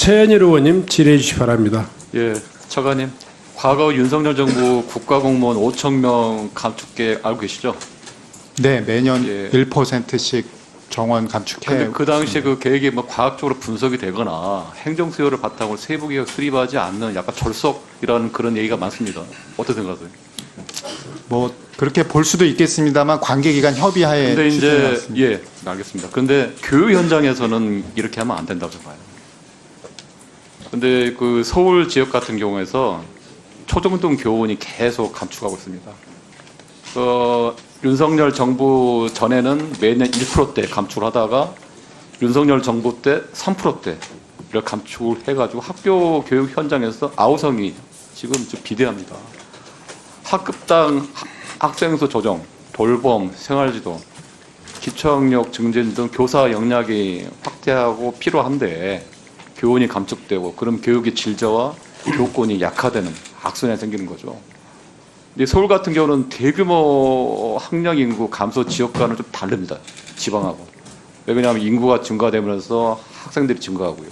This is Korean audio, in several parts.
최현일 의원님 질의해 주시기 바랍니다. 예, 차관님, 과거 윤석열 정부 국가공무원 5천 명 감축 계획 알고 계시죠? 네, 매년 예. 1%씩 정원 감축해. 근데 그 당시에 그 계획이 뭐 과학적으로 분석이 되거나 행정 수요를 바탕으로 세부 계획 수립하지 않는 약간 절석이라는 그런 얘기가 많습니다. 어떻게 생각하세요? 뭐 그렇게 볼 수도 있겠습니다만 관계기관 협의하에 근데 이제 추진해왔습니다. 예, 알겠습니다. 근데 교육 현장에서는 이렇게 하면 안 된다고 봐요. 근데 그 서울 지역 같은 경우에서 초중등 교원이 계속 감축하고 있습니다. 윤석열 정부 전에는 매년 1%대 감축을 하다가 윤석열 정부 때 3%대를 감축을 해가지고 학교 교육 현장에서 아우성이 지금 좀 비대합니다. 학급당 학생 수 조정, 돌봄, 생활지도, 기초학력 증진 등 교사 역량이 확대하고 필요한데 교원이 감축되고 그럼 교육의 질서와 교권이 약화되는 악순환이 생기는 거죠. 근데 서울 같은 경우는 대규모 학령 인구 감소 지역과는 좀 다릅니다. 지방하고. 왜냐하면 인구가 증가되면서 학생들이 증가하고요.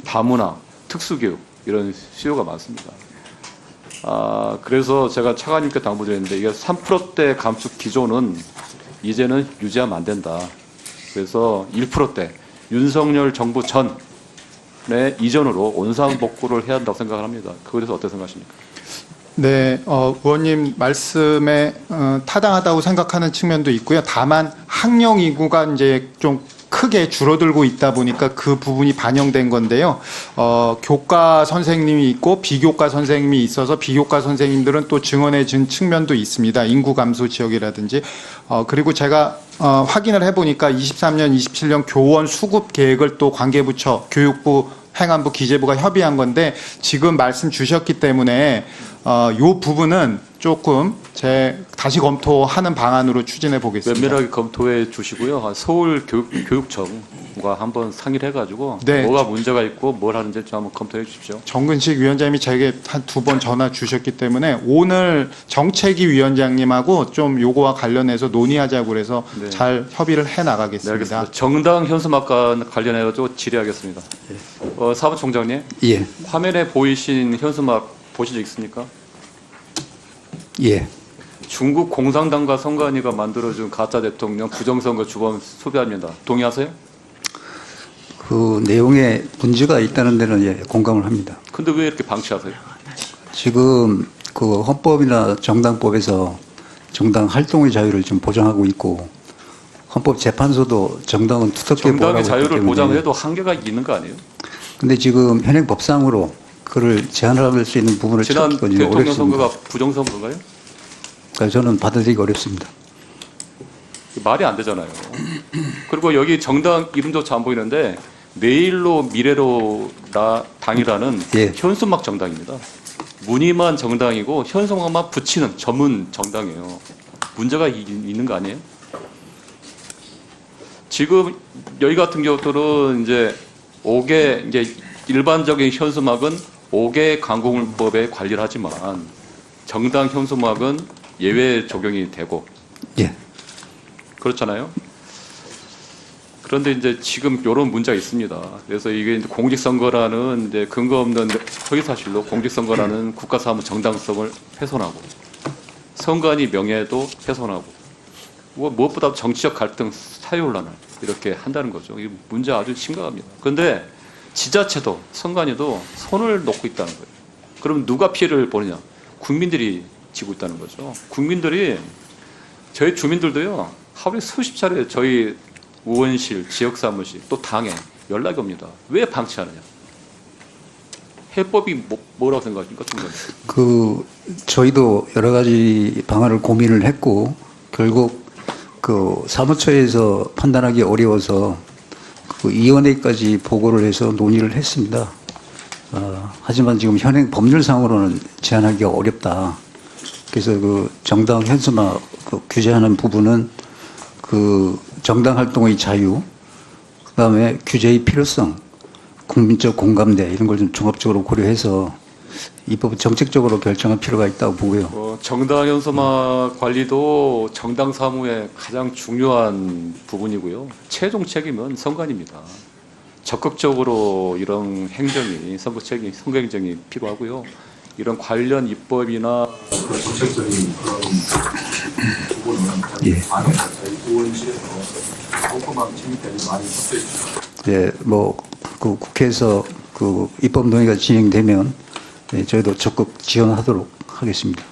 다문화, 특수교육 이런 수요가 많습니다. 그래서 제가 차관님께 당부드렸는데 이게 3%대 감축 기조는 이제는 유지하면 안 된다. 그래서 1%대 윤석열 정부 전의 이전으로 원상복구를 해야 한다고 생각을 합니다. 그거에 대해서 어떻게 생각하십니까? 네, 의원님 말씀에 타당하다고 생각하는 측면도 있고요. 다만 학령 인구가 이제 좀 크게 줄어들고 있다 보니까 그 부분이 반영된 건데요. 교과 선생님이 있고 비교과 선생님이 있어서 비교과 선생님들은 또 증원해 준 측면도 있습니다. 인구 감소 지역이라든지. 그리고 제가 확인을 해보니까 23년, 27년 교원 수급 계획을 또 관계부처, 교육부, 행안부, 기재부가 협의한 건데 지금 말씀 주셨기 때문에 요 부분은 조금 다시 검토하는 방안으로 추진해 보겠습니다. 면밀하게 검토해 주시고요. 서울 교육청과 한번 상의를 해가지고 네. 뭐가 문제가 있고 뭘 하는지 좀 한번 검토해 주십시오. 정근식 위원장님이 제게 한 2번 전화 주셨기 때문에 오늘 정책위 위원장님하고 좀 요거와 관련해서 논의하자고 그래서 네. 잘 협의를 해 네, 나가겠습니다. 알겠습니다. 정당 현수막과 관련해서 질의하겠습니다. 사무총장님, 예, 화면에 보이신 현수막 보신 적 있습니까? 예. 중국 공산당과 선관위가 만들어준 가짜 대통령 부정선거 주범 수배합니다. 동의하세요? 그 내용에 문제가 있다는 데는 예, 공감을 합니다. 근데 왜 이렇게 방치하세요? 지금 그 헌법이나 정당법에서 정당 활동의 자유를 좀 보장하고 있고 헌법재판소도 정당은 투톱계 정당의 보호하고 있기 자유를 때문에 보장해도 한계가 있는 거 아니에요? 근데 지금 현행 법상으로 그를 제한할 수 있는 부분을 지난 찾기가 대통령 어렵습니다. 선거가 부정선거인가요? 그러니까 저는 받아들이기 어렵습니다. 말이 안 되잖아요. 그리고 여기 정당 이름조차 안 보이는데 내일로 미래로 당이라는 예. 현수막 정당입니다. 무늬만 정당이고 현수막만 붙이는 전문 정당이에요. 문제가 있는 거 아니에요? 지금 여기 같은 경우들은 이제 5개 이제 일반적인 현수막은 5개 강공물법에 관리를 하지만 정당 현수막은 예외 적용이 되고 예. 그렇잖아요. 그런데 이제 지금 이런 문제가 있습니다. 그래서 이게 이제 공직선거라는 이제 근거 없는 허위사실로 공직선거라는 국가사무 정당성을 훼손하고 선관위 명예도 훼손하고 무엇보다 정치적 갈등, 사회혼란을 이렇게 한다는 거죠. 이 문제 아주 심각합니다. 그런데 지자체도 선관위도 손을 놓고 있다는 거예요. 그럼 누가 피해를 보느냐? 국민들이 지고 있다는 거죠. 국민들이 저희 주민들도요 하루에 수십 차례 저희 의원실, 지역사무실 또 당에 연락이 옵니다. 왜 방치하느냐? 해법이 뭐라고 생각하십니까, 총장님? 그 저희도 여러 가지 방안을 고민을 했고 결국 그 사무처에서 판단하기 어려워서 그 위원회까지 보고를 해서 논의를 했습니다. 하지만 지금 현행 법률상으로는 제한하기가 어렵다. 그래서 그 정당 현수막 그 규제하는 부분은 그 정당 활동의 자유, 그다음에 규제의 필요성, 국민적 공감대 이런 걸 좀 종합적으로 고려해서 이 법을 정책적으로 결정할 필요가 있다고 보고요. 정당 현수막 관리도 정당 사무의 가장 중요한 부분이고요. 최종 책임은 선관위입니다. 적극적으로 이런 행정이 선거 행정이 필요하고요. 이런 관련 입법이나 정책적인 그런 부분은 예. 의원실에서 꼼꼼하게 진입되는 많이 협조해 주시죠. 예, 그 국회에서 그 입법 논의가 진행되면 예, 저희도 적극 지원하도록 하겠습니다.